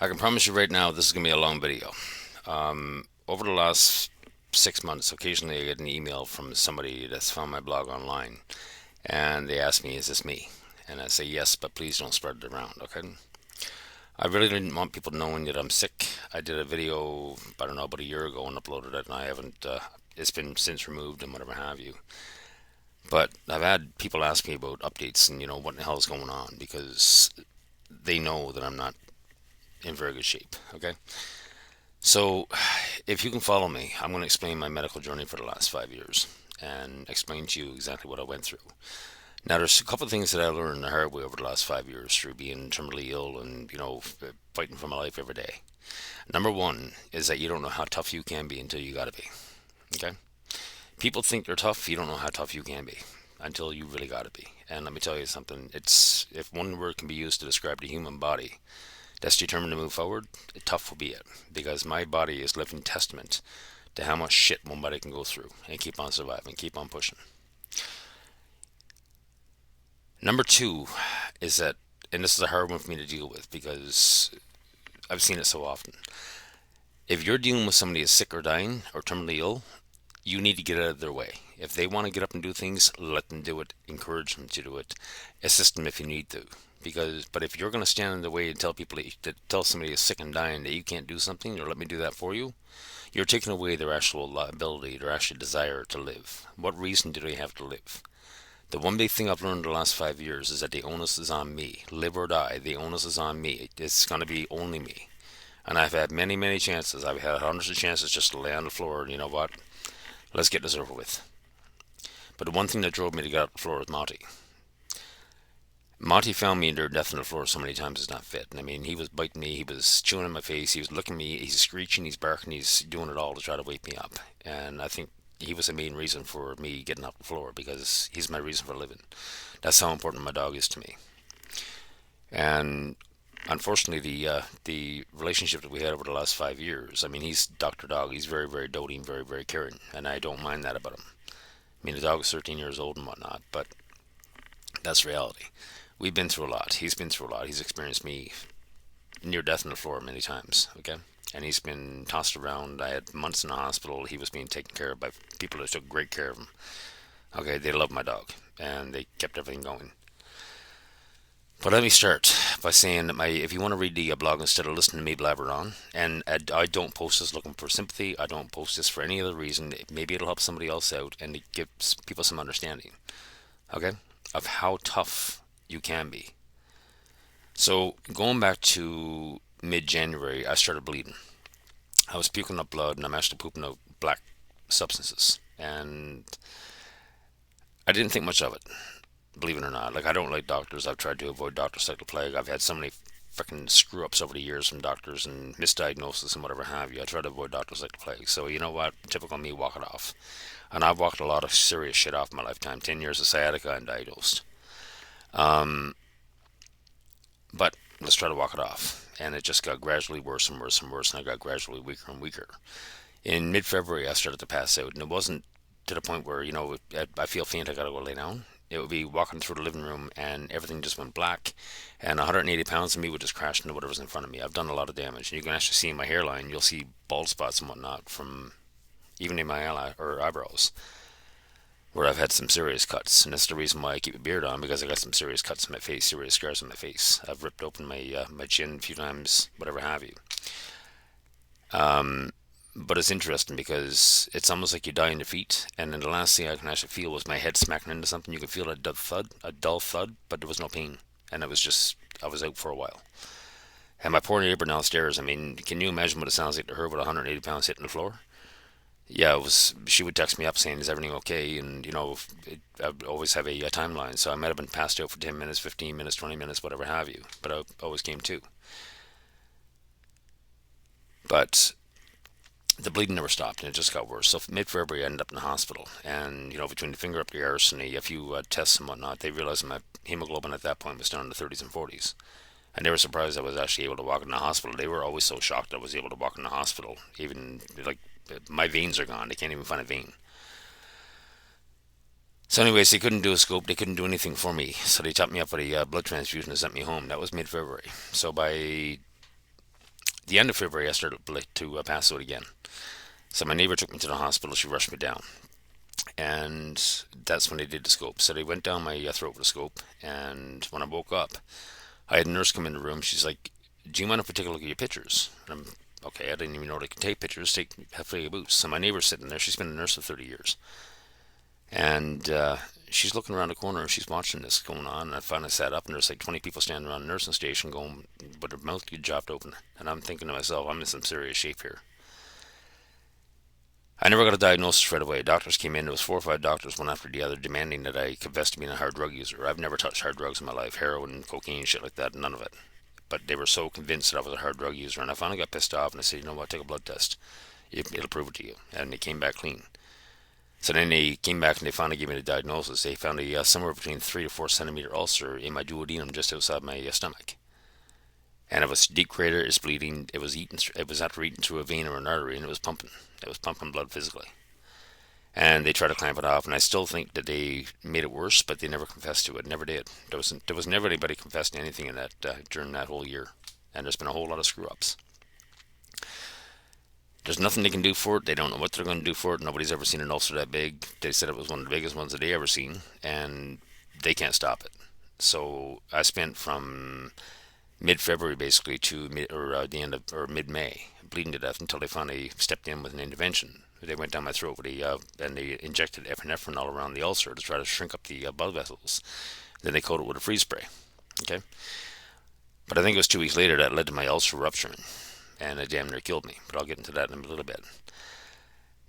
I can promise you right now, this is going to be a long video. Over the last 6 months, occasionally I get an email from somebody that's found my blog online, and they ask me, "Is this me?" And I say, "Yes, but please don't spread it around, okay?" I really didn't want people knowing that I'm sick. I did a video, I don't know, about a year ago and uploaded it, and I haven't. It's been since removed and whatever have you. But I've had people ask me about updates and what the hell is going on because they know that I'm not in very good shape. Okay. So, if you can follow me, I'm going to explain my medical journey for the last 5 years and explain to you exactly what I went through. Now, there's a couple of things that I learned the hard way over the last 5 years through being terminally ill and, fighting for my life every day. Number one is that you don't know how tough you can be until you gotta be. Okay? People think they're tough, you don't know how tough you can be until you really gotta be. And let me tell you something, it's if one word can be used to describe the human body that's determined to move forward, tough will be it. Because my body is living testament to how much shit one body can go through and keep on surviving, keep on pushing. Number two is that, and this is a hard one for me to deal with because I've seen it so often. If you're dealing with somebody who's sick or dying or terminally ill, you need to get out of their way. If they want to get up and do things, let them do it. Encourage them to do it. Assist them if you need to. But if you're going to stand in the way and tell people to tell somebody who's sick and dying that you can't do something or let me do that for you, you're taking away their actual ability, their actual desire to live. What reason do they have to live? The one big thing I've learned in the last 5 years is that the onus is on me. Live or die, the onus is on me. It's going to be only me. And I've had many, many chances. I've had hundreds of chances just to lay on the floor and you know what? Let's get this over with. But the one thing that drove me to get off the floor was Monty. Monty found me under death on the floor so many times it's not fit. And I mean, he was biting me, he was chewing in my face, he was licking me, he's screeching, he's barking, he's doing it all to try to wake me up. And I think he was the main reason for me getting off the floor because he's my reason for living. That's how important my dog is to me. And unfortunately, the relationship that we had over the last 5 years, I mean, he's Dr. Dog. He's very, very doting, very, very caring, and I don't mind that about him. I mean, the dog is 13 years old and whatnot, but that's reality. We've been through a lot. He's been through a lot. He's experienced me near death on the floor many times, okay? And he's been tossed around. I had months in the hospital. He was being taken care of by people that took great care of him. Okay, they loved my dog, and they kept everything going. But let me start by saying that if you want to read the blog instead of listening to me blabber on, and I don't post this looking for sympathy. I don't post this for any other reason. Maybe it'll help somebody else out and it gives people some understanding, okay, of how tough you can be. So going back to mid-January, I started bleeding. I was puking up blood, and I'm actually pooping out black substances, and I didn't think much of it, believe it or not. Like, I don't like doctors. I've tried to avoid doctors like the plague. I've had so many freaking screw ups over the years from doctors and misdiagnosis and whatever have you. I try to avoid doctors like the plague. So, you know what? Typical me, walk it off. And I've walked a lot of serious shit off in my lifetime. 10 years of sciatica undiagnosed. But let's try to walk it off. And it just got gradually worse and worse and worse. And I got gradually weaker and weaker. In mid February, I started to pass out. And it wasn't to the point where, I feel faint, I gotta go lay down. It would be walking through the living room and everything just went black, and 180 pounds of me would just crash into whatever's in front of me. I've done a lot of damage, and you can actually see in my hairline, you'll see bald spots and whatnot from even in my eyebrows, where I've had some serious cuts. And that's the reason why I keep a beard on, because I got some serious cuts in my face, serious scars on my face. I've ripped open my chin a few times, whatever have you. But it's interesting because it's almost like you die in defeat, and then the last thing I can actually feel was my head smacking into something. You could feel a dull thud, but there was no pain, and it was just I was out for a while. And my poor neighbor downstairs, I mean, can you imagine what it sounds like to her with 180 pounds hitting the floor? Yeah, it was. She would text me up saying, "Is everything okay?" And I would always have a timeline, so I might have been passed out for 10 minutes, 15 minutes, 20 minutes, whatever have you. But I always came to. But the bleeding never stopped, and it just got worse. So mid-February, I ended up in the hospital, and between the finger up the arse and a few tests and whatnot, they realized my hemoglobin at that point was down in the 30s and 40s. And they were surprised I was actually able to walk in the hospital. They were always so shocked I was able to walk in the hospital. Even like my veins are gone; they can't even find a vein. So, anyways, they couldn't do a scope. They couldn't do anything for me. So they topped me up with a blood transfusion and sent me home. That was mid-February. So by The end of February, I started to pass out again. So my neighbor took me to the hospital. She rushed me down, and that's when they did the scope. So they went down my throat with a scope, and when I woke up, I had a nurse come in the room. She's like, "Do you mind if we take a look at your pictures?" And I'm okay. I didn't even know they could take pictures. Have a boots. So my neighbor's sitting there. She's been a nurse for 30 years, and she's looking around the corner. She's watching this going on, and I finally sat up, and there's like 20 people standing around the nursing station, going with their mouth dropped open. And I'm thinking to myself, I'm in some serious shape here. I never got a diagnosis right away. Doctors came in. There was 4 or 5 doctors, one after the other, demanding that I confess to being a hard drug user. I've never touched hard drugs in my life, heroin, cocaine, shit like that, none of it. But they were so convinced that I was a hard drug user, and I finally got pissed off, and I said, you know what, take a blood test. It'll prove it to you. And they came back clean. So then they came back and they finally gave me the diagnosis. They found a somewhere between 3 to 4 centimeter ulcer in my duodenum just outside my stomach, and it was deep crater. It's bleeding. It was eating. It was after eating through a vein or an artery, and it was pumping. It was pumping blood physically. And they tried to clamp it off, and I still think that they made it worse, but they never confessed to it. Never did. There was never anybody confessed to anything in that during that whole year, and there's been a whole lot of screw ups. There's nothing they can do for it. They don't know what they're going to do for it. Nobody's ever seen an ulcer that big. They said it was one of the biggest ones that they ever seen, and they can't stop it. So I spent from mid-February basically to the end of or mid-May, bleeding to death until they finally stepped in with an intervention. They went down my throat and they injected epinephrine all around the ulcer to try to shrink up the blood vessels. Then they coated it with a freeze spray. Okay, but I think it was 2 weeks later that led to my ulcer rupturing, and it damn near killed me. But I'll get into that in a little bit.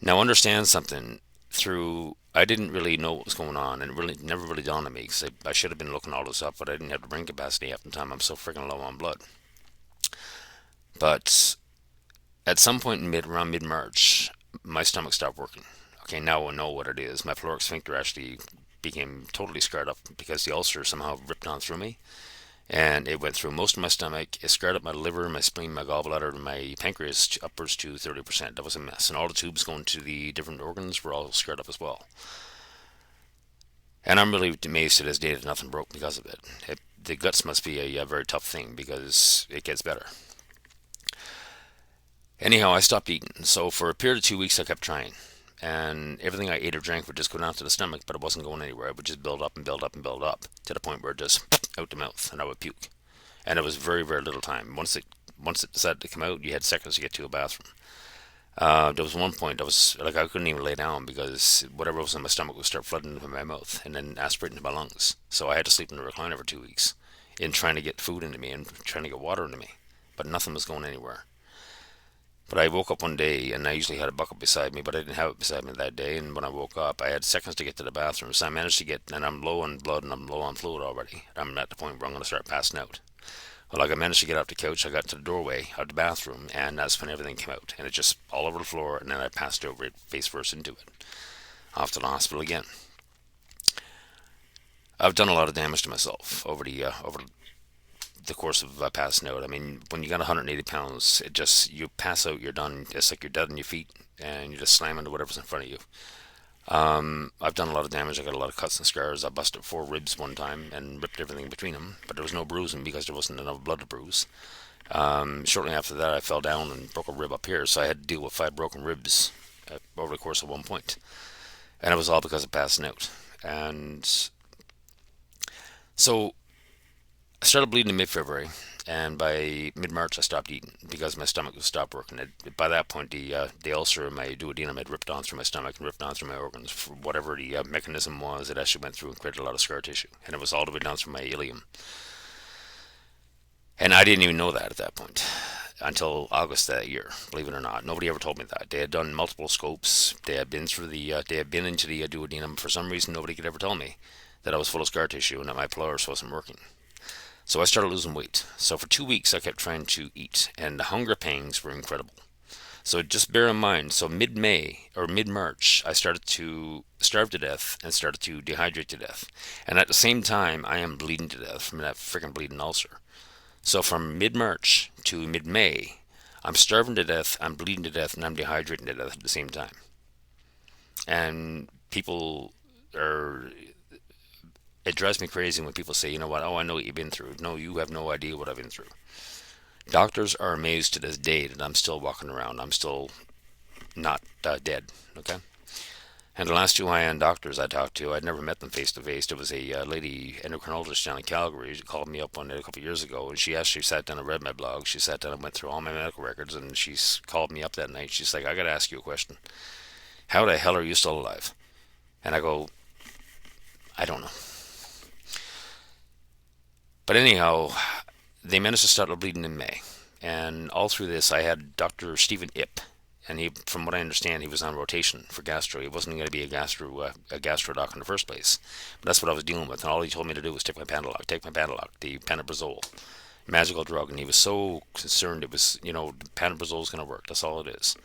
Now understand something. Through I didn't really know what was going on, and it really never really dawned on me because I should have been looking all this up, but I didn't have the brain capacity half the time. I'm so freaking low on blood. But at some point in around mid March, my stomach stopped working. Okay, now I know what it is. My caloric sphincter actually became totally scarred up because the ulcer somehow ripped on through me, and it went through most of my stomach. It scarred up my liver, my spleen, my gallbladder, and my pancreas upwards to 30%. That was a mess, and all the tubes going to the different organs were all scarred up as well. And I'm really amazed to this day that nothing broke because of it. The guts must be a very tough thing because it gets better. Anyhow, I stopped eating. So for a period of 2 weeks, I kept trying. And everything I ate or drank would just go down to the stomach, but it wasn't going anywhere. It would just build up and build up and build up to the point where it just out the mouth, and I would puke. And it was very, very little time. Once it decided to come out, you had seconds to get to a bathroom. There was one point I was like I couldn't even lay down because whatever was in my stomach would start flooding into my mouth and then aspirate into my lungs. So I had to sleep in a recliner for 2 weeks in trying to get food into me and trying to get water into me, but nothing was going anywhere. But I woke up one day and I usually had a bucket beside me, but I didn't have it beside me that day. And when I woke up, I had seconds to get to the bathroom. So I managed to get, and I'm low on blood and I'm low on fluid already. I'm at the point where I'm going to start passing out. Well, like I managed to get out the couch, I got to the doorway of the bathroom, and that's when everything came out. And it just all over the floor, and then I passed over it face first into it. Off to the hospital again. I've done a lot of damage to myself over the course of passing out. I mean, when you got 180 pounds, it just you pass out, you're done. It's like you're dead on your feet, and you just slam into whatever's in front of you. I've done a lot of damage. I got a lot of cuts and scars. I busted 4 ribs one time and ripped everything between them, but there was no bruising because there wasn't enough blood to bruise. Shortly after that, I fell down and broke a rib up here, so I had to deal with 5 broken ribs over the course of one point, and it was all because of passing out. And so I started bleeding in mid-February, and by mid-March I stopped eating because my stomach was stopped working. By that point, the ulcer in my duodenum had ripped on through my stomach and ripped on through my organs. For whatever the mechanism was, it actually went through and created a lot of scar tissue, and it was all the way down through my ileum. And I didn't even know that at that point until August that year. Believe it or not, nobody ever told me that. They had done multiple scopes. They had been into the duodenum. For some reason, nobody could ever tell me that I was full of scar tissue and that my pylorus wasn't working. So I started losing weight. So for 2 weeks, I kept trying to eat, and the hunger pangs were incredible. So just bear in mind, so mid-May or mid-March, I started to starve to death and started to dehydrate to death. And at the same time, I am bleeding to death from that freaking bleeding ulcer. So from mid-March to mid-May, I'm starving to death, I'm bleeding to death, and I'm dehydrating to death at the same time. And people are it drives me crazy when people say, you know what, oh, I know what you've been through. No, you have no idea what I've been through. Doctors are amazed to this day that I'm still walking around. I'm still not dead. Okay. And the last two high-end doctors I talked to, I'd never met them face to face. There was a lady endocrinologist down in Calgary. She called me up one day a couple of years ago, and she actually sat down and read my blog. She sat down and went through all my medical records, and called me up that night. She's like, "I got to ask you a question. How the hell are you still alive?" And I go, "I don't know." But anyhow, they managed to start bleeding in May, and all through this, I had Dr. Stephen Ip, and he, from what I understand, he was on rotation for gastro. He wasn't going to be a gastro doc in the first place, but that's what I was dealing with. And all he told me to do was take my Pandaloc, the pantoprazole, magical drug. And he was so concerned it was, pantoprazole is going to work. That's all it is.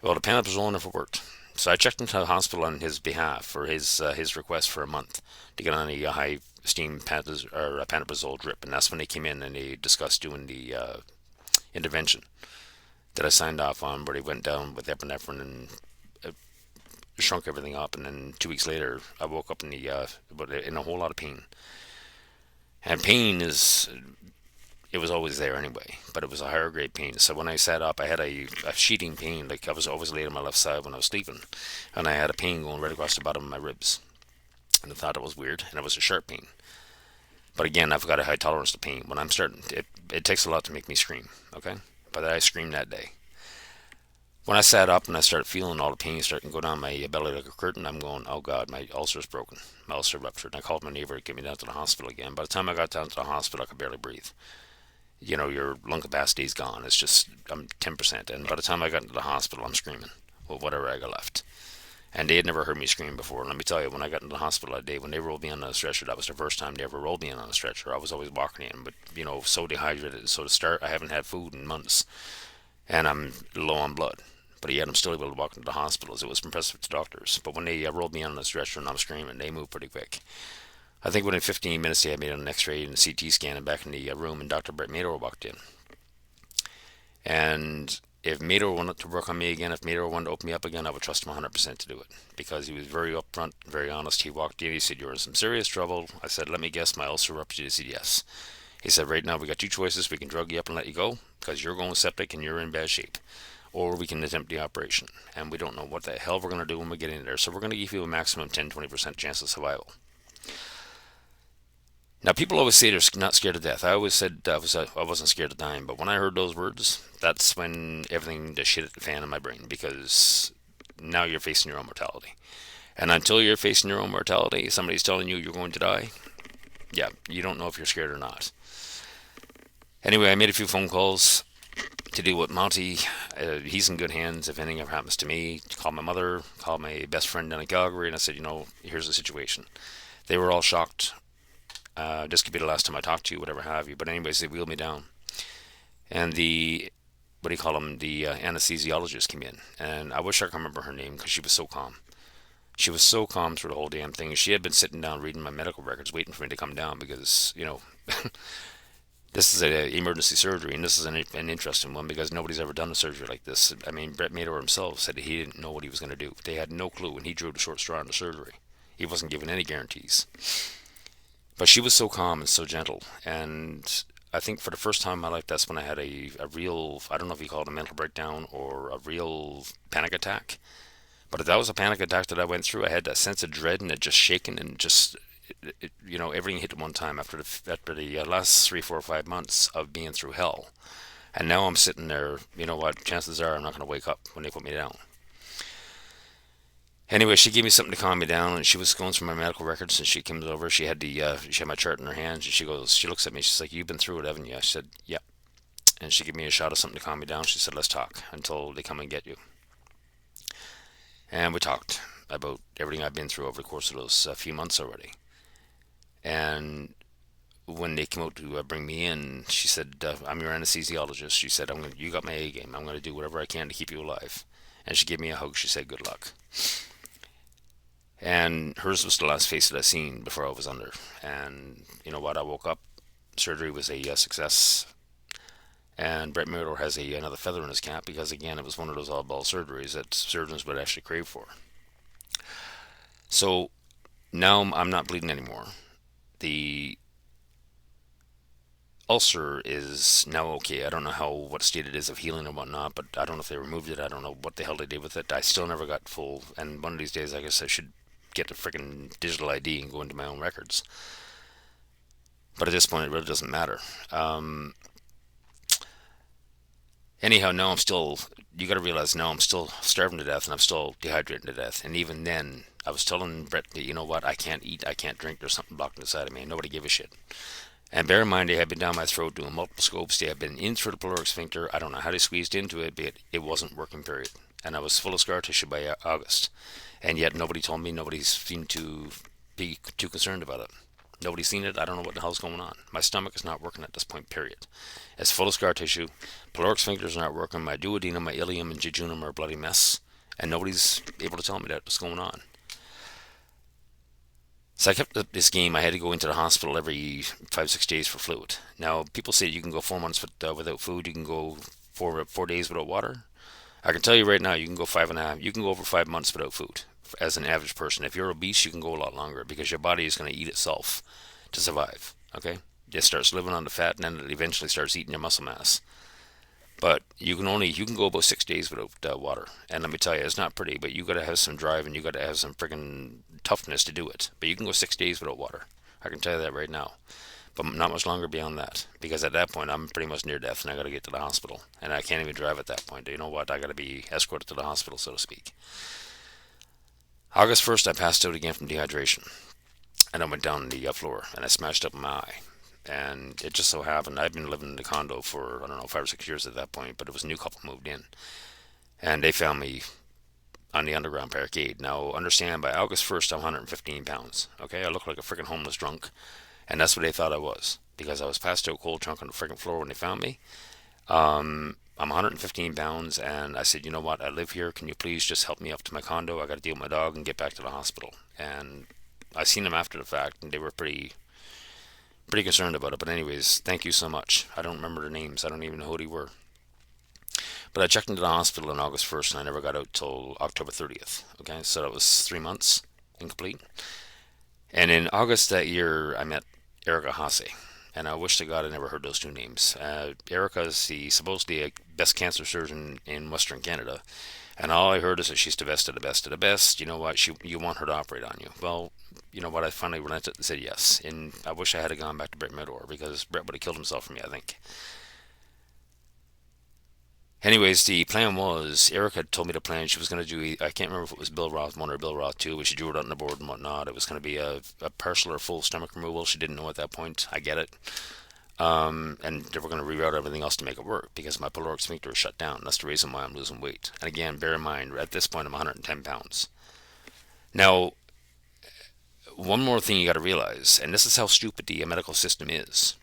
Well, the pantoprazole never worked. So I checked into the hospital on his behalf for his request for a month to get on a high steam pantoprazole drip, and that's when they came in and they discussed doing the intervention that I signed off on, where they went down with epinephrine and uh, shrunk everything up. And then 2 weeks later, I woke up in a whole lot of pain. And pain is, it was always there anyway, but it was a higher grade pain. So when I sat up, I had a sheeting pain, like I was always laid on my left side when I was sleeping, and I had a pain going right across the bottom of my ribs. And I thought it was weird, and it was a sharp pain. But again, I've got a high tolerance to pain. When I'm starting, it takes a lot to make me scream. Okay, but I screamed that day. When I sat up and I started feeling all the pain starting to go down my belly like a curtain, I'm going, "Oh God, my ulcer's broken. My ulcer ruptured." And I called my neighbor to get me down to the hospital again. By the time I got down to the hospital, I could barely breathe. Your lung capacity's gone. It's just, I'm 10%. And by the time I got into the hospital, I'm screaming with whatever I got left. And they had never heard me scream before. And let me tell you, when I got into the hospital that day, when they rolled me on a stretcher, that was the first time they ever rolled me on a stretcher. I was always walking in, but, so dehydrated. So to start, I haven't had food in months. And I'm low on blood. But yet I'm still able to walk into the hospitals. It was impressive to doctors. But when they rolled me on the stretcher and I'm screaming, they moved pretty quick. I think within 15 minutes they had me on an X-ray and a CT scan and back in the room, and Dr. Brett Mador walked in. And if Mador wanted to work on me again, if Mador wanted to open me up again, I would trust him 100% to do it, because he was very upfront, very honest. He walked in, he said, "You're in some serious trouble." I said, "Let me guess, my ulcer ruptured." He said, "Yes." He said, "Right now we got two choices. We can drug you up and let you go because you're going septic and you're in bad shape, or we can attempt the operation. And we don't know what the hell we're going to do when we get in there. So we're going to give you a maximum 10-20% chance of survival." Now, people always say they're not scared of death. I always said I wasn't scared of dying, but when I heard those words, that's when everything just shit at the fan in my brain, because now you're facing your own mortality. And until you're facing your own mortality, somebody's telling you you're going to die, yeah, you don't know if you're scared or not. Anyway, I made a few phone calls to deal with Monty. He's in good hands. If anything ever happens to me, call my mother, call my best friend down in Calgary, and I said, here's the situation. They were all shocked. This could be the last time I talk to you, whatever have you. But anyways, they wheeled me down, and the what do you call them? The anesthesiologist came in, and I wish I could remember her name because she was so calm. She was so calm through the whole damn thing. She had been sitting down reading my medical records, waiting for me to come down because this is an emergency surgery, and this is an interesting one because nobody's ever done a surgery like this. I mean, Brett Mador himself said that he didn't know what he was going to do. They had no clue, and he drew the short straw in the surgery. He wasn't given any guarantees. But she was so calm and so gentle. And I think for the first time in my life, that's when I had a real, I don't know if you call it a mental breakdown or a real panic attack. But if that was a panic attack that I went through, I had that sense of dread and it just shaking and just, everything hit at one time after the last 3, 4, 5 months of being through hell. And now I'm sitting there, you know what, chances are I'm not going to wake up when they put me down. Anyway, she gave me something to calm me down, and she was going through my medical records, and she comes over. She had my chart in her hands, and she looks at me. She's like, "You've been through it, haven't you?" I said, "Yep." And she gave me a shot of something to calm me down. She said, "Let's talk until they come and get you." And we talked about everything I've been through over the course of those few months already. And when they came out to bring me in, she said, "I'm your anesthesiologist." She said, You got my A game. I'm going to do whatever I can to keep you alive." And she gave me a hug. She said, "Good luck." And hers was the last face that I seen before I was under. And you know what? I woke up. Surgery was a success. And Brett Murdo has another feather in his cap because, again, it was one of those oddball surgeries that surgeons would actually crave for. So now I'm not bleeding anymore. The ulcer is now okay. I don't know what state it is of healing or whatnot, but I don't know if they removed it. I don't know what the hell they did with it. I still never got full. And one of these days, I guess I should get a freaking digital ID and go into my own records. But at this point, it really doesn't matter. Anyhow, now I'm still. You got to realize now I'm still starving to death and I'm still dehydrated to death. And even then, I was telling Brett, you know what? I can't eat. I can't drink. There's something blocked inside of me. Nobody gave a shit. And bear in mind, they have been down my throat doing multiple scopes. They have been in through the pyloric sphincter. I don't know how they squeezed into it, but it wasn't working, period. And I was full of scar tissue by August. And yet nobody told me, nobody seemed to be too concerned about it. Nobody's seen it. I don't know what the hell's going on. My stomach is not working at this point, period. It's full of scar tissue. Pyloric sphincters are not working. My duodenum, my ileum, and jejunum are a bloody mess. And nobody's able to tell me that what's going on. So I kept up this game. I had to go into the hospital every 5, 6 days for fluid. Now, people say you can go 4 months without food. You can go 4 days without water. I can tell you right now, you can go 5.5. You can go over 5 months without food as an average person. If you're obese, you can go a lot longer because your body is going to eat itself to survive. Okay, it starts living on the fat, and then it eventually starts eating your muscle mass. But you can go about 6 days without water, and let me tell you, it's not pretty. But you got to have some drive and you got to have some friggin' toughness to do it. But you can go 6 days without water. I can tell you that right now. But not much longer beyond that, because at that point I'm pretty much near death, and I got to get to the hospital, and I can't even drive at that point. You know what? I got to be escorted to the hospital, so to speak. August 1st, I passed out again from dehydration, and I went down on the floor, and I smashed up my eye. And it just so happened I've been living in the condo for, I don't know, 5 or 6 years at that point, but it was a new couple moved in, and they found me on the underground parkade. Now, understand, by August 1st, I'm 115 pounds. Okay, I look like a freaking homeless drunk, and that's what they thought I was, because I was passed out cold drunk on the freaking floor when they found me. I'm 115 pounds, and I said, you know what? I live here. Can you please just help me up to my condo? I got to deal with my dog and get back to the hospital. And I seen them after the fact, and they were pretty concerned about it. But anyways, thank you so much. I don't remember their names. I don't even know who they were. But I checked into the hospital on August 1st, and I never got out till October 30th. Okay, so that was 3 months incomplete. And in August that year, I met Erica Hasse. And I wish to God I never heard those two names. Erica is the supposedly a best cancer surgeon in Western Canada. And all I heard is that she's the best of the best of the best. You know what? You want her to operate on you. Well, you know what? I finally relented and said yes. And I wish I had gone back to Brett Medor, because Brett would have killed himself for me, I think. Anyways, the plan was Erica told me the plan. She was going to do, I can't remember if it was Bill Roth 1 or Bill Roth 2, but she drew it on the board and whatnot. It was going to be a partial or full stomach removal. She didn't know at that point. I get it. And they were going to reroute everything else to make it work, because my pyloric sphincter is shut down. That's the reason why I'm losing weight. And again, bear in mind, at this point, I'm 110 pounds. Now, one more thing you got to realize, and this is how stupid the medical system is.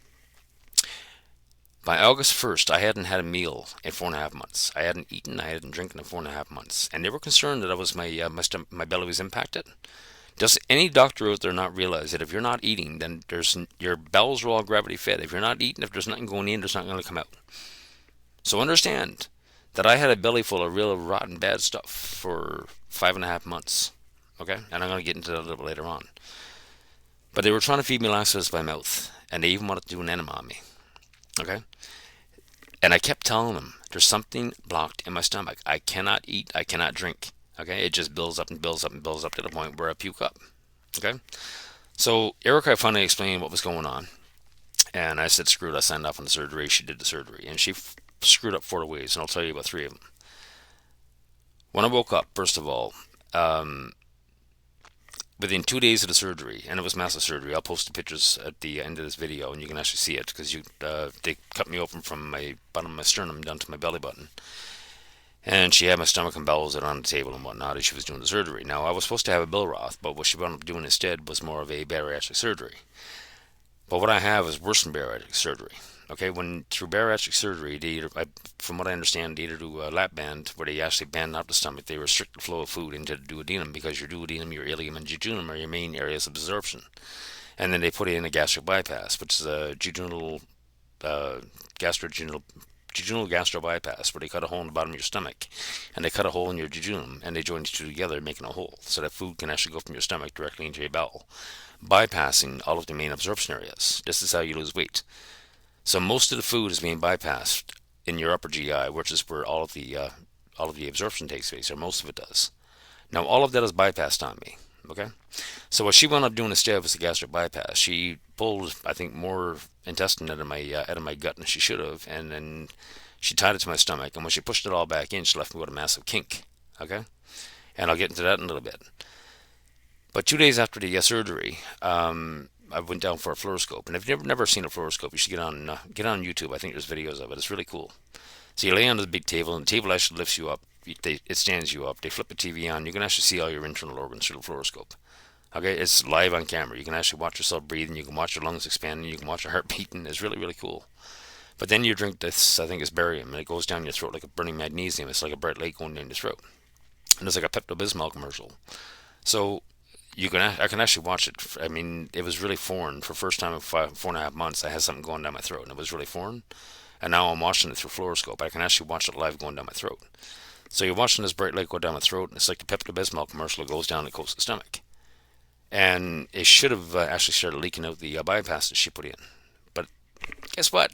By August 1st, I hadn't had a meal in 4.5 months. I hadn't eaten, I hadn't drinking in 4.5 months, and they were concerned that I was my belly was impacted. Does any doctor out there not realize that if you're not eating, then your bowels are all gravity fed? If you're not eating, if there's nothing going in, there's nothing going to come out. So understand that I had a belly full of real rotten bad stuff for 5.5 months. Okay, and I'm going to get into that a little bit later on. But they were trying to feed me laxatives by mouth, and they even wanted to do an enema on me. Okay, and I kept telling them there's something blocked in my stomach. I cannot eat. I cannot drink. Okay, it just builds up and builds up and builds up to the point where I puke up. Okay, so Erica finally explained what was going on, and I said, "Screw it." I signed off on the surgery. She did the surgery, and she screwed up 4 ways, and I'll tell you about 3 of them. When I woke up, first of all, within 2 days of the surgery, and it was massive surgery. I'll post the pictures at the end of this video, and you can actually see it, because they cut me open from my bottom of my sternum down to my belly button. And she had my stomach and bowels on the table and whatnot as she was doing the surgery. Now, I was supposed to have a Bill Roth, but what she wound up doing instead was more of a bariatric surgery. But what I have is worse than bariatric surgery. Okay, when through bariatric surgery, from what I understand, they either do a lap band where they actually band out the stomach. They restrict the flow of food into the duodenum, because your duodenum, your ileum, and jejunum are your main areas of absorption. And then they put in a gastric bypass, which is a jejunal gastro bypass, where they cut a hole in the bottom of your stomach, and they cut a hole in your jejunum, and they join the two together, making a hole, so that food can actually go from your stomach directly into your bowel, bypassing all of the main absorption areas. This is how you lose weight. So most of the food is being bypassed in your upper GI, which is where all of the absorption takes place, or most of it does. Now all of that is bypassed on me. Okay, so what she wound up doing instead was a gastric bypass. She pulled, I think, more intestine out of my gut than she should have, and then she tied it to my stomach. And when she pushed it all back in, she left me with a massive kink. Okay, and I'll get into that in a little bit. But 2 days after the surgery, I went down for a fluoroscope. And if you've never seen a fluoroscope, you should get on YouTube. I think there's videos of it. It's really cool. So you lay on the big table, and the table actually lifts you up. It stands you up. They flip the TV on. You can actually see all your internal organs through the fluoroscope. Okay, it's live on camera. You can actually watch yourself breathing. You can watch your lungs expanding. You can watch your heart beating. It's really, really cool. But then you drink this, I think it's barium, and it goes down your throat like a burning magnesium. It's like a bright light going down your throat. And it's like a Pepto-Bismol commercial. So I can actually watch it. I mean, it was really foreign. For the first time in 4.5 months, I had something going down my throat, and it was really foreign. And now I'm watching it through fluoroscope. I can actually watch it live going down my throat. So you're watching this bright light go down my throat, and it's like the Pepto-Bismol commercial. It goes down and it coats the stomach. And it should have actually started leaking out the bypass that she put in. But guess what?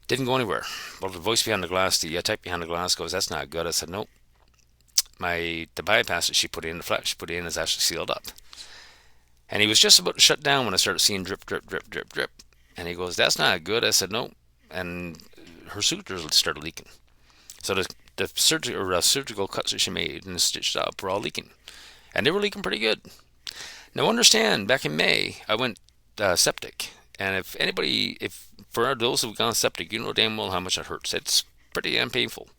Didn't go anywhere. Well, the voice behind the glass, the type behind the glass goes, "That's not good." I said, "Nope. The bypass that she put in, the flap she put in, is actually sealed up." And he was just about to shut down when I started seeing drip, drip, drip, drip, drip. And he goes, "That's not good." I said, "Nope." And her sutures started leaking. So the surgical cuts that she made and stitched up were all leaking, and they were leaking pretty good. Now understand, back in May, I went septic, and if for those who've gone septic, you know damn well how much it hurts. It's pretty damn painful.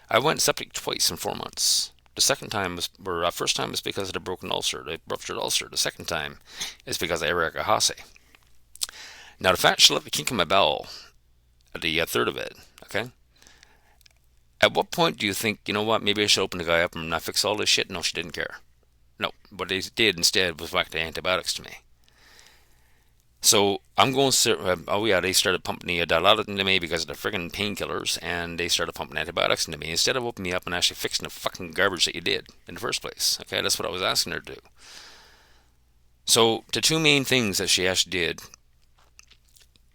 I went septic twice in 4 months. The second time first time was because of the broken ulcer, the ruptured ulcer. The second time is because of Erica Hase. Now the fact she left the kink in my bowel at the third of it, okay? At what point do you think, you know what, maybe I should open the guy up and not fix all this shit? No, she didn't care. No, what they did instead was whack the antibiotics to me. So I'm going. Oh yeah, they started pumping the dilaudid into me because of the friggin' painkillers, and they started pumping antibiotics into me instead of opening me up and actually fixing the fucking garbage that you did in the first place. Okay, that's what I was asking her to do. So the two main things that she actually did: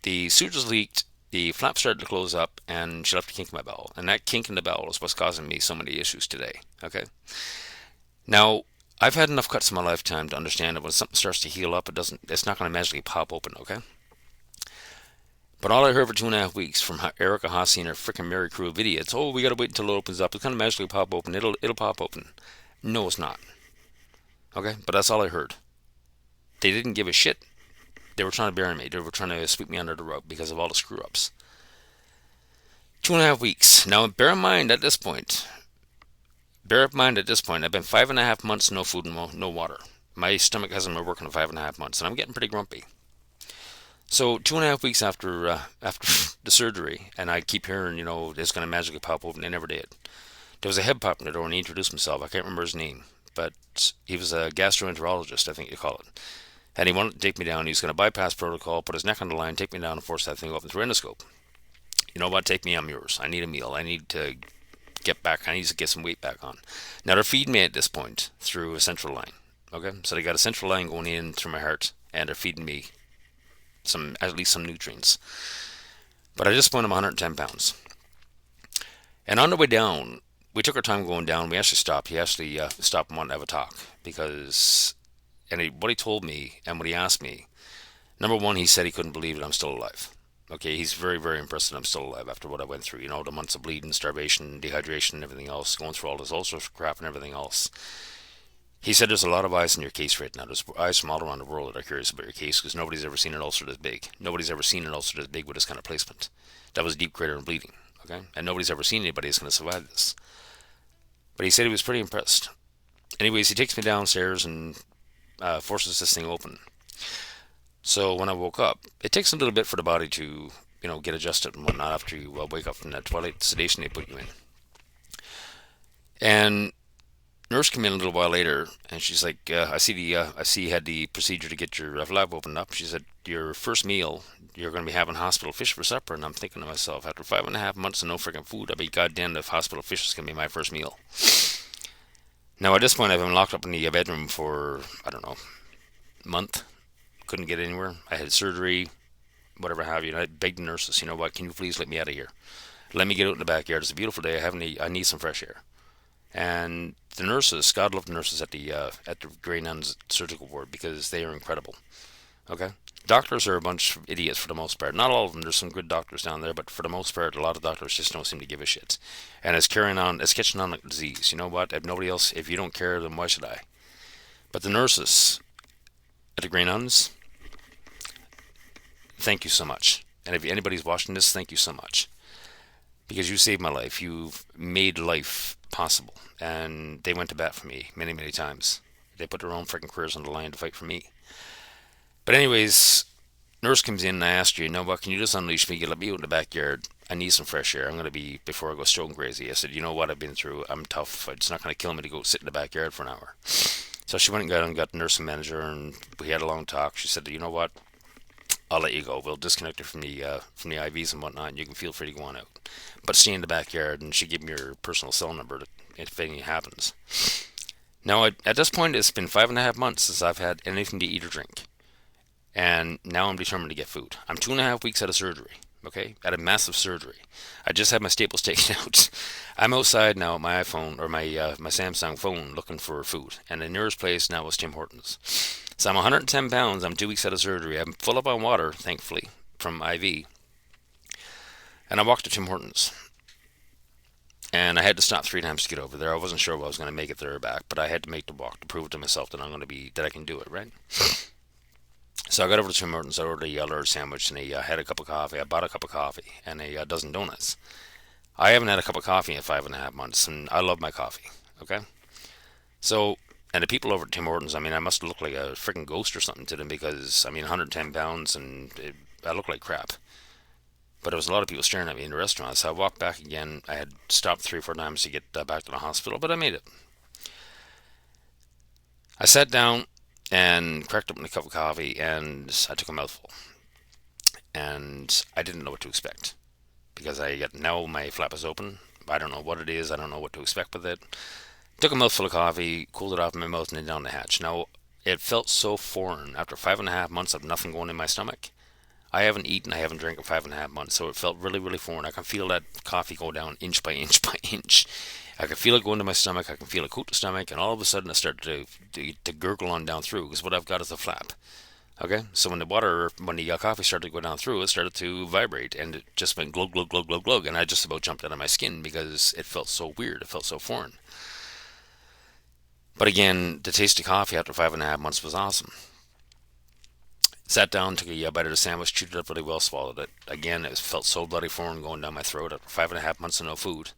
the sutures leaked, the flap started to close up, and she left a kink in my bowel. And that kink in the bowel is what's causing me so many issues today. Okay. Now, I've had enough cuts in my lifetime to understand that when something starts to heal up, it's not going to magically pop open, okay? But all I heard for 2.5 weeks from Erica Hossie and her freaking Mary Crew video, it's, "Oh, we got to wait until it opens up. It's going to magically pop open. It'll pop open." No, it's not. Okay? But that's all I heard. They didn't give a shit. They were trying to bury me. They were trying to sweep me under the rug because of all the screw ups. 2.5 weeks. Now, bear in mind at this point, I've been 5.5 months no food and no water. My stomach hasn't been working in 5.5 months, and I'm getting pretty grumpy. So 2.5 weeks after the surgery, and I keep hearing, it's going to magically pop open. They never did. There was a head pop in the door, and he introduced himself. I can't remember his name, but he was a gastroenterologist, I think you call it. And he wanted to take me down. He was going to bypass protocol, put his neck on the line, take me down, and force that thing open through endoscope. You know what? Take me. I'm yours. I need a meal. I need to get back. I need to get some weight back on. Now they're feeding me at this point through a central line. Okay, so they got a central line going in through my heart, and they're feeding me at least some nutrients. But at this point, I'm 110 pounds. And on the way down, we took our time going down. We actually stopped. He actually stopped and wanted to have a talk because, what he told me and what he asked me. Number one, he said he couldn't believe that I'm still alive. Okay, he's very, very impressed that I'm still alive after what I went through. The months of bleeding, starvation, dehydration, and everything else, going through all this ulcers crap and everything else. He said there's a lot of eyes in your case right now. There's eyes from all around the world that are curious about your case because nobody's ever seen an ulcer this big. Nobody's ever seen an ulcer this big with this kind of placement. That was deep crater and bleeding. Okay, and nobody's ever seen anybody that's going to survive this. But he said he was pretty impressed. Anyways, he takes me downstairs and forces this thing open. So when I woke up, it takes a little bit for the body to, get adjusted and whatnot after you wake up from that twilight sedation they put you in. And nurse came in a little while later, and she's like, I see you had the procedure to get your flap opened up. She said, your first meal, you're going to be having hospital fish for supper. And I'm thinking to myself, after 5.5 months of no freaking food, I'll be goddamn if hospital fish is going to be my first meal. Now, at this point, I've been locked up in the bedroom for, I don't know, a month. couldn't get anywhere. I had surgery, whatever have you. And I begged the nurses, you know what? Can you please let me out of here? Let me get out in the backyard. It's a beautiful day. I need some fresh air. And the nurses, God love the nurses at the Grey Nuns surgical ward because they are incredible. Okay, doctors are a bunch of idiots for the most part. Not all of them. There's some good doctors down there, but for the most part, a lot of doctors just don't seem to give a shit. And it's catching on like disease. You know what? If nobody else, if you don't care, then why should I? But the nurses at the Grey Nuns, thank you so much. And if anybody's watching this, thank you so much because you saved my life. You've made life possible, and they went to bat for me many, many times. They put their own freaking careers on the line to fight for me. But anyways, nurse comes in and I asked her, you know what, can you just unleash me? You let me out in the backyard. I need some fresh air. I'm going to be, before I go stroking crazy. I said, you know what, I've been through. I'm tough. It's not going to kill me to go sit in the backyard for an hour. So she went and got the nursing manager and we had a long talk. She said, you know what, I'll let you go. We'll disconnect you from the IVs and whatnot, and you can feel free to go on out. But stay in the backyard, and she gave me her personal cell number if anything happens. Now, at this point, it's been 5.5 months since I've had anything to eat or drink. And now I'm determined to get food. I'm 2.5 weeks out of surgery, okay? Out of massive surgery. I just had my staples taken out. I'm outside now at my iPhone or my Samsung phone looking for food, and the nearest place now is Tim Hortons. So I'm 110 pounds. I'm 2 weeks out of surgery. I'm full up on water, thankfully, from IV, and I walked to Tim Hortons. And I had to stop 3 times to get over there. I wasn't sure if I was going to make it there or back, but I had to make the walk to prove to myself that I can do it, right? So I got over to Tim Hortons. I ordered a large sandwich and I had a cup of coffee. I bought a cup of coffee and a dozen donuts. I haven't had a cup of coffee in 5.5 months, and I love my coffee. Okay, so and the people over at Tim Hortons, I mean, I must look like a freaking ghost or something to them because I mean, 110 pounds and I look like crap. But there was a lot of people staring at me in the restaurant, so I walked back again. I had stopped 3 or 4 times to get back to the hospital, but I made it. I sat down and cracked open a cup of coffee, and I took a mouthful. And I didn't know what to expect because now my flap is open. I don't know what it is. I don't know what to expect with it. Took a mouthful of coffee, cooled it off in my mouth, and then down the hatch. Now it felt so foreign after 5.5 months of nothing going in my stomach. I haven't eaten, I haven't drank in 5.5 months, so it felt really, really foreign. I can feel that coffee go down inch by inch by inch. I can feel it go into my stomach. I can feel it coat the stomach, and all of a sudden I started to gurgle on down through because what I've got is a flap. Okay, so when the coffee started to go down through, it started to vibrate, and it just went glug, glug, glug, glug, glug, and I just about jumped out of my skin because it felt so weird. It felt so foreign. But again, the taste of coffee after 5.5 months was awesome. Sat down, took a bite of the sandwich, chewed it up really well, swallowed it. Again, it felt so bloody foreign going down my throat after 5.5 months of no food.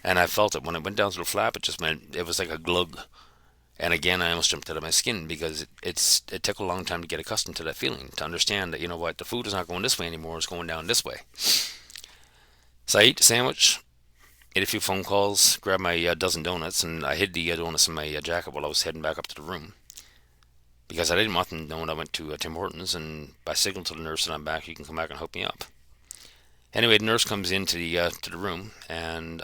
And I felt it when it went down through the flap. It was like a glug. And again, I almost jumped out of my skin because it took a long time to get accustomed to that feeling, to understand that, you know what, the food is not going this way anymore, it's going down this way. So I ate the sandwich, made a few phone calls, grabbed my dozen donuts, and I hid the donuts in my jacket while I was heading back up to the room. Because I didn't want them to know when I went to Tim Hortons, and I signaled to the nurse that I'm back, you can come back and hook me up. Anyway, the nurse comes into the room, and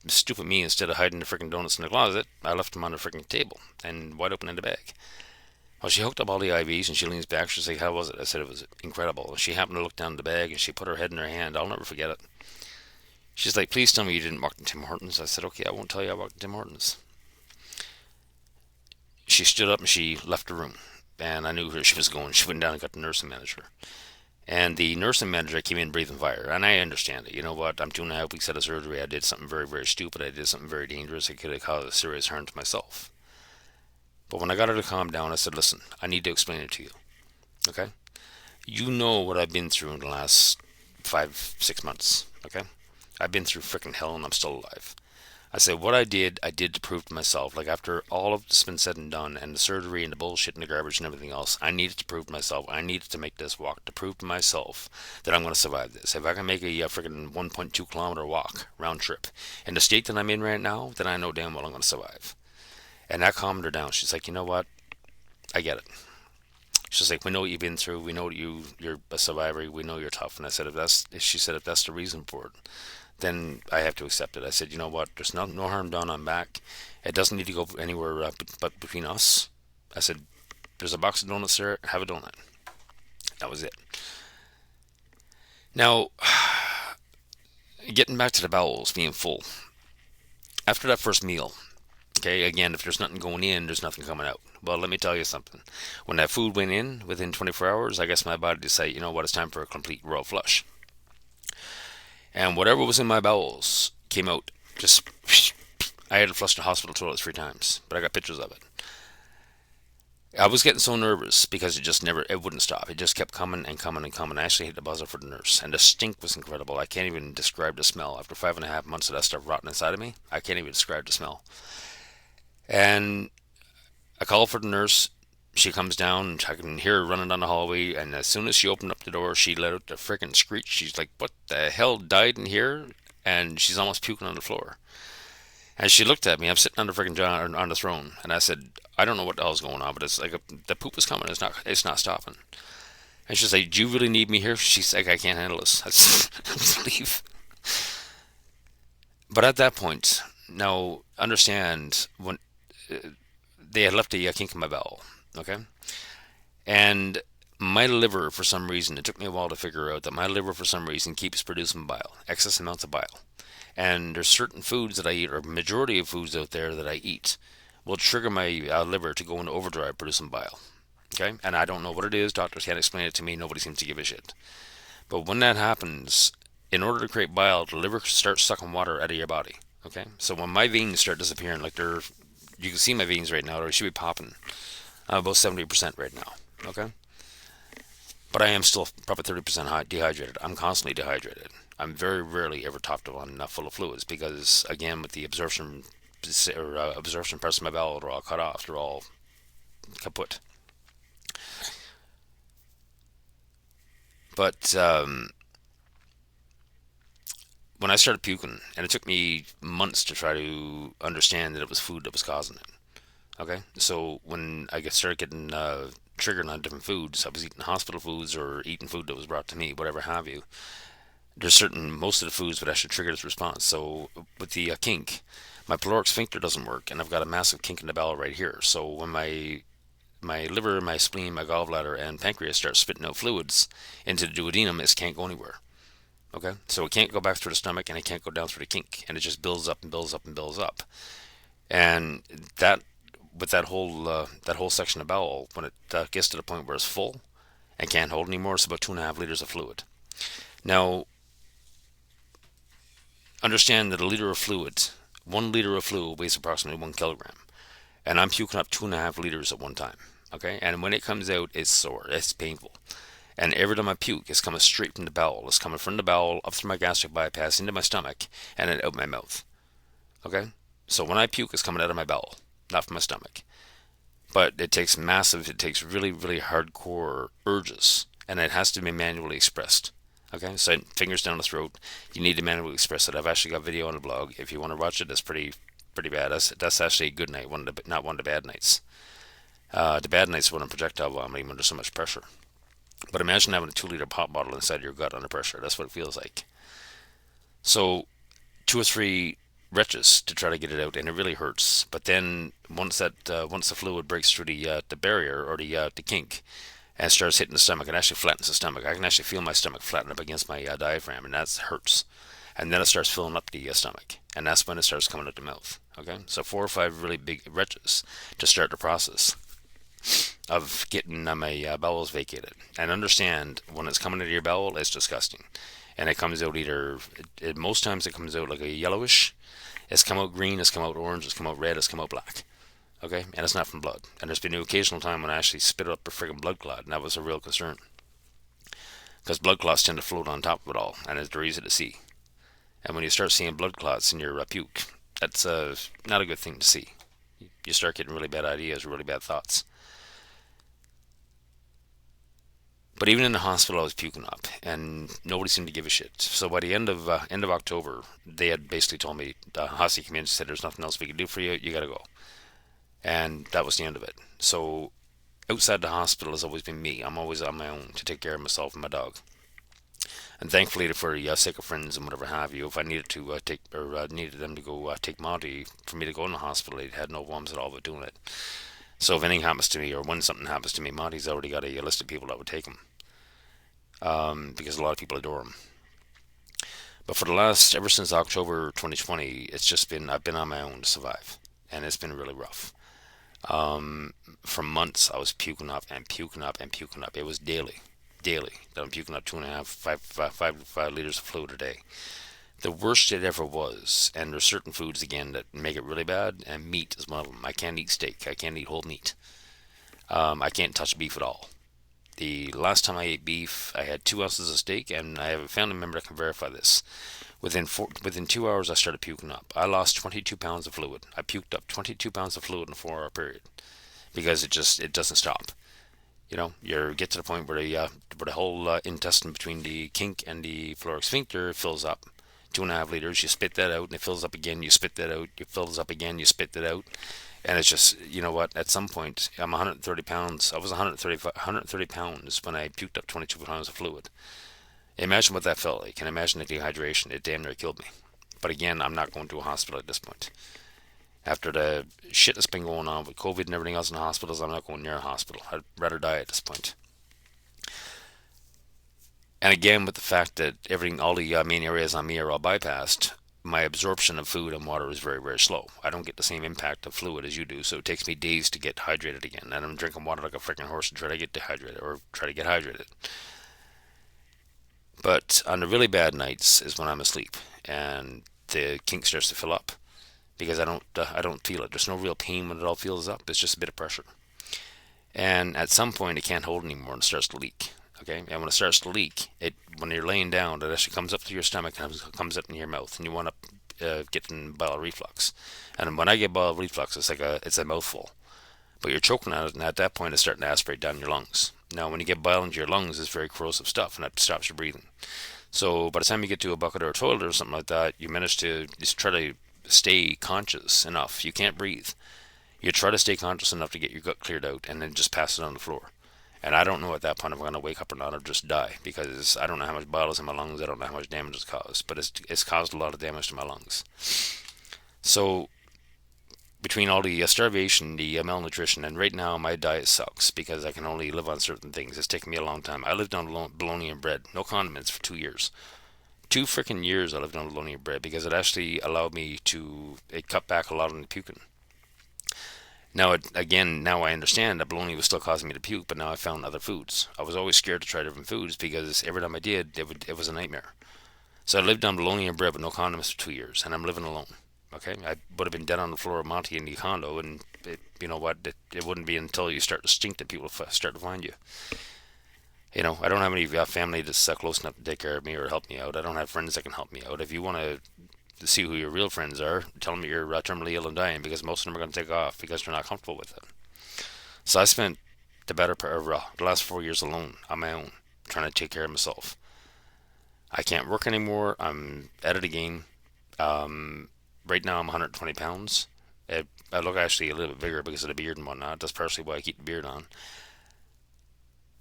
stupid me, instead of hiding the freaking donuts in the closet, I left them on the freaking table and wide open in the bag. Well, she hooked up all the IVs, and she leans back. She's like, "How was it?" I said, "It was incredible." She happened to look down the bag, and she put her head in her hand. I'll never forget it. She's like, "Please tell me you didn't walk to Tim Hortons." I said, "Okay, I won't tell you I walked to Tim Hortons." She stood up and she left the room, and I knew where she was going. She went down and got the nursing manager. And the nursing manager came in breathing fire, and I understand it. You know what? I'm 2.5 weeks out of surgery. I did something very, very stupid. I did something very dangerous. It could have caused serious harm to myself. But when I got her to calm down, I said, "Listen, I need to explain it to you. Okay? You know what I've been through in the last 5, 6 months. Okay? I've been through freaking hell, and I'm still alive." I said, what I did to prove to myself, like after all of this been said and done, and the surgery and the bullshit and the garbage and everything else, I needed to prove to myself, I needed to make this walk to prove to myself that I'm going to survive this. If I can make a freaking 1.2 kilometer walk, round trip, in the state that I'm in right now, then I know damn well I'm going to survive. And that calmed her down. She's like, you know what? I get it. She's like, we know what you've been through. We know that you're a survivor. We know you're tough. And I said, she said, if that's the reason for it, then I have to accept it. I said, you know what? There's no harm done. I'm back. It doesn't need to go anywhere but between us. I said, there's a box of donuts there. Have a donut. That was it. Now, getting back to the bowels being full. After that first meal, okay, again, if there's nothing going in, there's nothing coming out. Well, let me tell you something. When that food went in within 24 hours, I guess my body decided, you know what, it's time for a complete royal flush. And whatever was in my bowels came out. Just, I had to flush the hospital toilet 3 times, but I got pictures of it. I was getting so nervous because it wouldn't stop. It just kept coming and coming and coming. I actually hit the buzzer for the nurse, and the stink was incredible. I can't even describe the smell. After 5.5 months of that stuff rotting inside of me, I can't even describe the smell. And I called for the nurse. She comes down, and I can hear her running down the hallway. And as soon as she opened up the door, she let out the freaking screech. She's like, "What the hell died in here?" And she's almost puking on the floor. And she looked at me. I'm sitting on the freaking on the throne, and I said, "I don't know what the hell's going on, but it's like the poop is coming. It's not stopping." And she's like, "Do you really need me here?" She's like, "I can't handle this. Let's leave." But at that point, now understand when they had left a kink in my bowel, okay, and my liver, for some reason, it took me a while to figure out that my liver, for some reason, keeps producing bile, excess amounts of bile. And there's certain foods that I eat, or majority of foods out there that I eat, will trigger my liver to go into overdrive producing bile. Okay, and I don't know what it is. Doctors can't explain it to me. Nobody seems to give a shit. But when that happens, in order to create bile, the liver starts sucking water out of your body. Okay, so when my veins start disappearing, like you can see my veins right now, they should be popping. I'm about 70% right now. Okay, but I am still probably 30% dehydrated. I'm constantly dehydrated. I'm very rarely ever topped on full of fluids because, again, with the absorption parts of my bowel are all cut off. They're all kaput. But when I started puking, and it took me months to try to understand that it was food that was causing it. Okay, so when I started getting triggered on different foods, I was eating hospital foods or eating food that was brought to me, whatever have you. There's certain most of the foods would actually trigger this response. So with the kink, my caloric sphincter doesn't work, and I've got a massive kink in the bowel right here. So when my liver, my spleen, my gallbladder, and pancreas start spitting out fluids into the duodenum, it can't go anywhere. Okay, so it can't go back through the stomach, and it can't go down through the kink, and it just builds up and builds up and builds up. And that with that whole section of bowel, when it gets to the point where it's full and can't hold anymore, it's about 2.5 liters of fluid. Now, understand that a liter of fluid, 1 liter of fluid weighs approximately 1 kilogram, and I'm puking up 2.5 liters at one time. Okay, and when it comes out, it's sore, it's painful, and every time I puke, it's coming straight from the bowel. It's coming from the bowel up through my gastric bypass into my stomach and then out my mouth. Okay, so when I puke, it's coming out of my bowel, not from my stomach. But it takes really, really hardcore urges, and it has to be manually expressed. Okay, so fingers down the throat, you need to manually express it. I've actually got video on the blog. If you want to watch it, that's pretty bad. That's actually a good night, not one of the bad nights. The bad nights when I'm projectile vomiting when there's so much pressure. But imagine having a 2 liter pop bottle inside your gut under pressure. That's what it feels like. So 2 or 3 retches to try to get it out, and it really hurts. But then once the fluid breaks through the barrier or the kink and starts hitting the stomach, it actually flattens the stomach. I can actually feel my stomach flatten up against my diaphragm, and that hurts. And then it starts filling up the stomach, and that's when it starts coming out the mouth. Okay, so 4 or 5 really big retches to start the process of getting my bowels vacated. And understand, when it's coming out of your bowel, it's disgusting, and it comes out most times it comes out like a yellowish. It's come out green, it's come out orange, it's come out red, it's come out black. Okay, and it's not from blood. And there's been an occasional time when I actually spit up a friggin' blood clot, and that was a real concern. Because blood clots tend to float on top of it all, and they're easy to see. And when you start seeing blood clots in your puke, that's not a good thing to see. You start getting really bad ideas, really bad thoughts. But even in the hospital, I was puking up, and nobody seemed to give a shit. So by the end of October, they had basically told me, Hasi came in and said, "There's nothing else we can do for you. You got to go." And that was the end of it. So outside the hospital has always been me. I'm always on my own to take care of myself and my dog. And thankfully, for the sake of friends and whatever have you, if I needed to needed them to go take Monty for me to go in the hospital, they had no qualms at all about doing it. So if anything happens to me, or when something happens to me, Monty's already got a list of people that would take him. because a lot of people adore him. But for the last, ever since October 2020, it's just been, I've been on my own to survive. And it's been really rough. For months, I was puking up and puking up and puking up. It was daily, daily, that I'm puking up 2.5, 5 liters of fluid a day. The worst it ever was, and there's certain foods again that make it really bad, and meat is one of them. I can't eat steak. I can't eat whole meat. I can't touch beef at all. The last time I ate beef, I had 2 ounces of steak, and I have a family member that can verify this. Within 2 hours, I started puking up. I lost 22 pounds of fluid. I puked up 22 pounds of fluid in a 4 hour period because it doesn't stop. You get to the point where the whole intestine between the kink and the phlorac sphincter fills up. 2.5 liters. You spit that out, and it fills up again. You spit that out. It fills up again. You spit that out, and it's just, you know what? At some point, I'm 130 pounds. I was 130 pounds when I puked up 22 pounds of fluid. Imagine what that felt like, and imagine the dehydration. It damn near killed me. But again, I'm not going to a hospital at this point. After the shit that's been going on with COVID and everything else in the hospitals, I'm not going near a hospital. I'd rather die at this point. And again, with the fact that everything, all the main areas on me are all bypassed, my absorption of food and water is very, very slow. I don't get the same impact of fluid as you do, so it takes me days to get hydrated again. And I'm drinking water like a freaking horse to try to get dehydrated or try to get hydrated. But on the really bad nights is when I'm asleep and the kink starts to fill up because I don't feel it. There's no real pain when it all fills up. It's just a bit of pressure. And at some point, it can't hold anymore and it starts to leak. Okay, and when it starts to leak, it when you're laying down, it actually comes up to your stomach and comes up in your mouth, and you want to get in bowel reflux. And when I get bowel reflux, it's a mouthful, but you're choking on it, and at that point, it's starting to aspirate down your lungs. Now, when you get bile into your lungs, it's very corrosive stuff, and that stops your breathing. So by the time you get to a bucket or a toilet or something like that, you manage to just try to stay conscious enough. You can't breathe. You try to stay conscious enough to get your gut cleared out, and then just pass it on the floor. And I don't know at that point if I'm going to wake up or not or just die because I don't know how much bile is in my lungs. I don't know how much damage it's caused, but it's caused a lot of damage to my lungs. So between all the starvation, the malnutrition, and right now my diet sucks because I can only live on certain things. It's taken me a long time. I lived on bologna and bread, no condiments for 2 years. 2 freaking years I lived on bologna and bread because it actually allowed me to. It cut back a lot on the puking. Now I understand that bologna was still causing me to puke, but now I found other foods. I was always scared to try different foods because every time I did, it was a nightmare. So I lived on bologna and bread with no condiments for 2 years, and I'm living alone. Okay, I would have been dead on the floor of Monty in the condo, and you know what? It wouldn't be until you start to stink that people start to find you. I don't have any family that's close enough to take care of me or help me out. I don't have friends that can help me out. If you want to see who your real friends are, tell them you're terminally ill and dying because most of them are going to take off because they're not comfortable with it. So I spent the better part of the last 4 years alone on my own, trying to take care of myself. I can't work anymore. I'm out of the game. Right now I'm 120 pounds. I look actually a little bit bigger because of the beard and whatnot. That's partially why I keep the beard on.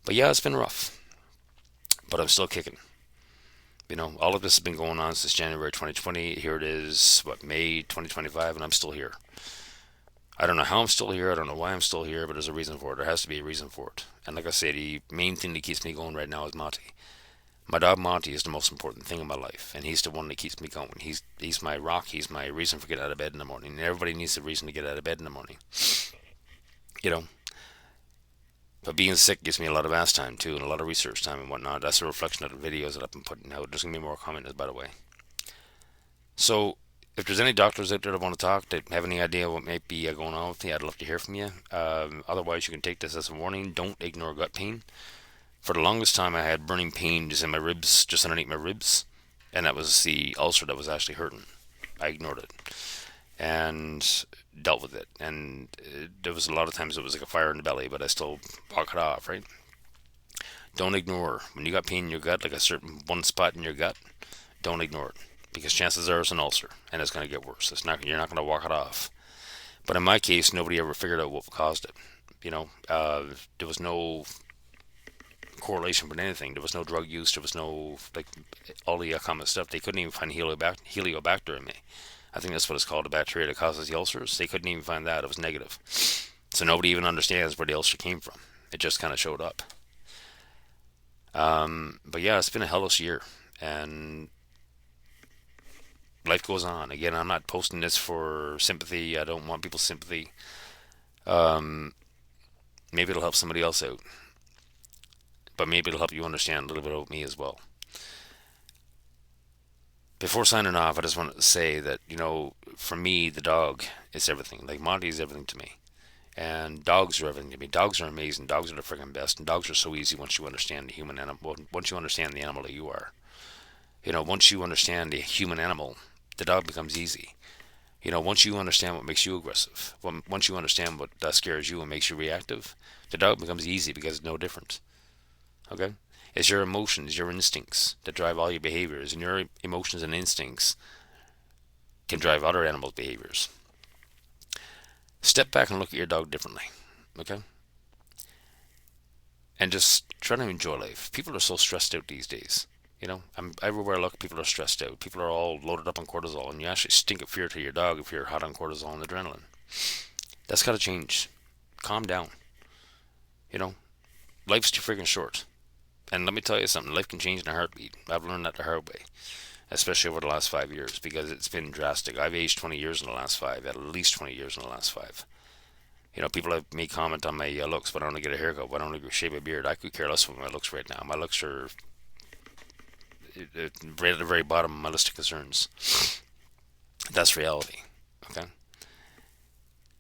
But yeah, it's been rough. But I'm still kicking. All of this has been going on since January 2020. Here it is, May 2025, and I'm still here. I don't know how I'm still here. I don't know why I'm still here, but there's a reason for it. There has to be a reason for it. And like I say, the main thing that keeps me going right now is Monty. My dog Monty is the most important thing in my life, and he's the one that keeps me going. He's my rock. He's my reason for getting out of bed in the morning. And everybody needs a reason to get out of bed in the morning. You know, but being sick gives me a lot of ass time too, and a lot of research time and whatnot. That's a reflection of the videos that I've been putting out. There's gonna be more comments, by the way. So, if there's any doctors out there that want to talk, that have any idea what might be going on with me, I'd love to hear from you. Otherwise, you can take this as a warning. Don't ignore gut pain. For the longest time, I had burning pain just in my ribs, just underneath my ribs, and that was the ulcer that was actually hurting. I ignored it and dealt with it. And there was a lot of times it was like a fire in the belly, but I still walk it off, right? Don't ignore when you got pain in your gut, like a certain one spot in your gut. Don't ignore it because chances are it's an ulcer and it's going to get worse. It's not You're not going to walk it off. But in my case, nobody ever figured out what caused it. There was no correlation with anything. There was no drug use. There was no like all the common stuff. They couldn't even find Heliobacter in me. I think that's what it's called, the bacteria that causes the ulcers. They couldn't even find that. It was negative. So nobody even understands where the ulcer came from. It just kind of showed up. But yeah, it's been a hellish year, and life goes on. Again, I'm not posting this for sympathy. I don't want people's sympathy. Maybe it'll help somebody else out, but maybe it'll help you understand a little bit about me as well. Before signing off, I just want to say that, for me, the dog is everything. Like, Monty is everything to me. And dogs are everything to me. Dogs are amazing. Dogs are the freaking best. And dogs are so easy once you understand the human animal. Once you understand the animal that you are. Once you understand the human animal, the dog becomes easy. Once you understand what makes you aggressive, once you understand what scares you and makes you reactive, the dog becomes easy because it's no different. Okay? It's your emotions, your instincts that drive all your behaviors, and your emotions and instincts can drive other animals' behaviors. Step back and look at your dog differently. Okay? And just try to enjoy life. People are so stressed out these days. Everywhere I look, people are stressed out. People are all loaded up on cortisol, and you actually stink of fear to your dog if you're hot on cortisol and adrenaline. That's got to change. Calm down. You know, life's too freaking short. And let me tell you something, life can change in a heartbeat. I've learned that the hard way, especially over the last 5 years, because it's been drastic. I've aged 20 years in the last five, at least 20 years in the last five. People have made comment on my looks, but I want to get a haircut, but I want to shave a beard. I could care less about my looks right now. My looks are right at the very bottom of my list of concerns. That's reality. Okay?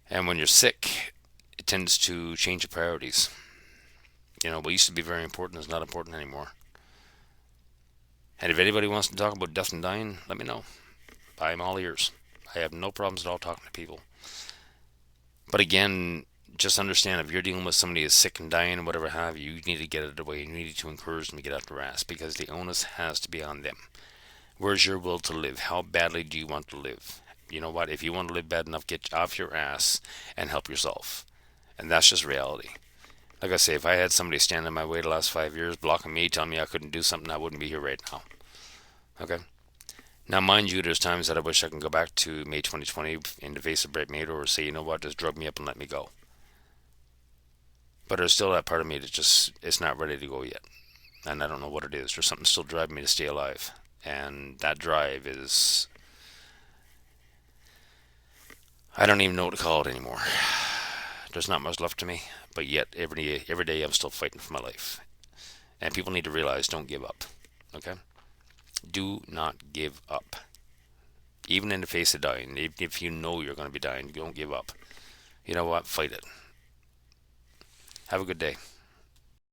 And when you're sick, it tends to change your priorities. What used to be very important is not important anymore. And if anybody wants to talk about death and dying, let me know. I'm all ears. I have no problems at all talking to people. But again, just understand if you're dealing with somebody who's sick and dying and whatever have you, you need to get it away. You need to encourage them to get out their ass because the onus has to be on them. Where's your will to live? How badly do you want to live? You know what? If you want to live bad enough, get off your ass and help yourself. And that's just reality. Like I say, if I had somebody standing in my way the last 5 years, blocking me, telling me I couldn't do something, I wouldn't be here right now. Okay? Now, mind you, there's times that I wish I can go back to May 2020 in the face of Brett Mader or say, you know what, just drug me up and let me go. But there's still that part of me that just, it's not ready to go yet. And I don't know what it is. There's something still driving me to stay alive. And that drive is, I don't even know what to call it anymore. There's not much left to me, but yet every day I'm still fighting for my life. And people need to realize, don't give up. Okay? Do not give up. Even in the face of dying, if you know you're going to be dying, don't give up. You know what? Fight it. Have a good day.